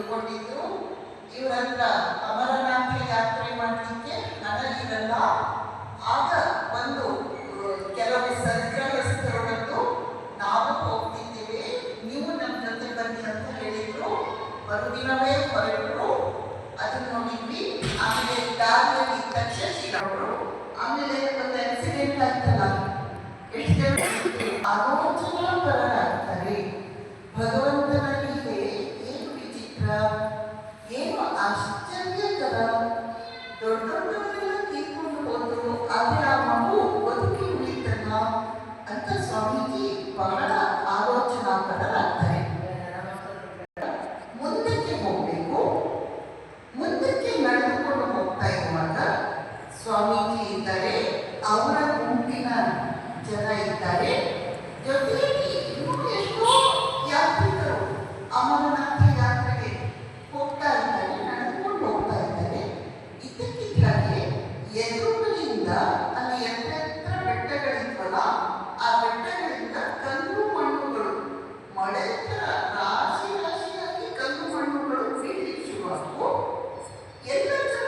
ತಿಳ್ಕೊಂಡಿದ್ರು. ಇವ್ರ ಹತ್ರ ಅಮರನಾಥ ಯಾತ್ರೆ ಮಾಡಲಿಕ್ಕೆ ಹಣ ಇರಲ್ಲ. ಆಗ ಒಂದು ಕೆಲವು ಸದ್ಗ್ರಹಸ್ಥರೊಡದ್ದು ನಾವು ಹೋಗ್ತಿದ್ದೇವೆ, ನೀವು ನಮ್ಮ ಜೊತೆ ಬನ್ನಿ ಅಂತ ಹೇಳಿದ್ರು. ಮರುದಿನವೇ ಹೊರಟರು. ಅದನ್ನು ನೋಡಿದ್ವಿ. ಆಮೇಲೆ ದಾರಿಯಲ್ಲಿ ತಕ್ಷಶಿಲವರು, ಆಮೇಲೆ ಒಂದು ಆಕ್ಸಿಡೆಂಟ್ ಆಯ್ತಲ್ಲ, ಎಷ್ಟು ಜನ ಆಲೋಚನಾಪರರಾಗ್ತಾರೆ. ಭಗವಂತನ ಲೀಲೆ ಏನು ವಿಚಿತ್ರ, ಏನು ಆಶ್ಚರ್ಯಕರ. ದೊಡ್ಡ ದೊಡ್ಡವರೆಲ್ಲ ತೀರ್ಕೊಂಡು ಹೋದ್ರು, ಆದರೆ ಆ ಮಗು ಬದುಕಿ ಉಳಿತಲ್ಲ ಅಂತ ಸ್ವಾಮೀಜಿ ಬಹಳ ಆಲೋಚನಾಪರರಾಗ್ತಾರೆ. ಮುಂದಕ್ಕೆ ಹೋಗ್ಬೇಕು. ಮುಂದಕ್ಕೆ ನಡೆದುಕೊಂಡು ಹೋಗ್ತಾ ಇರುವಾಗ ಸ್ವಾಮೀಜಿ ಇದ್ದಾರೆ, ಅವರ ಗುಂಪಿನ ಜನ ಇದ್ದಾರೆ, ಜೊತೆಯಲ್ಲಿ ಇನ್ನೂ ಎಷ್ಟೋ ಯಾತ್ರಿಕರು ಅಮರನಾಥ ಯಾತ್ರೆಗೆ ಹೋಗ್ತಾ ಇದ್ದಾರೆ, ನಡೆದುಕೊಂಡು ಹೋಗ್ತಾ ಇದ್ದಾರೆ. ಇದಕ್ಕಿದ್ದಾಗೆ ಎದುರುಗಳಿಂದ ಅಲ್ಲಿ ಎತ್ತರ ಬೆಟ್ಟಗಳಿದ್ವಲ್ಲ, ಆ ಬೆಟ್ಟಗಳಿಂದ ಕಲ್ಲು ಮಣ್ಣುಗಳು, ಮಳೆ ಥರ ರಾಶಿ ರಾಶಿಯಾಗಿ ಕಲ್ಲು ಮಣ್ಣುಗಳು ಬೀಳಲಿಕ್ಕೆ ಶುರುವಾದವು. ಎಲ್ಲ ಜನ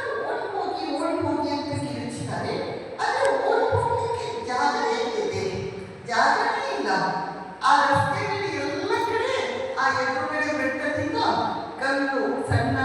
ಓಡಿ ಹೋಗಿ ಅಂತ ಕಿರಿಚ್ತಾರೆ. ಆದರೆ ಓಡಿ ಹೋಗ್ಲಿಕ್ಕೆ ಜಾಗವೇ ಇದೆ, ಜಾಗವೇ ಇಲ್ಲ. ಆ ರಸ್ತೆಯಲ್ಲಿ ಎಲ್ಲ ಕಡೆ ಆ ಎದುರುಗಡೆ ಬೆಟ್ಟದಿಂದ ಕಲ್ಲು, ಸಣ್ಣ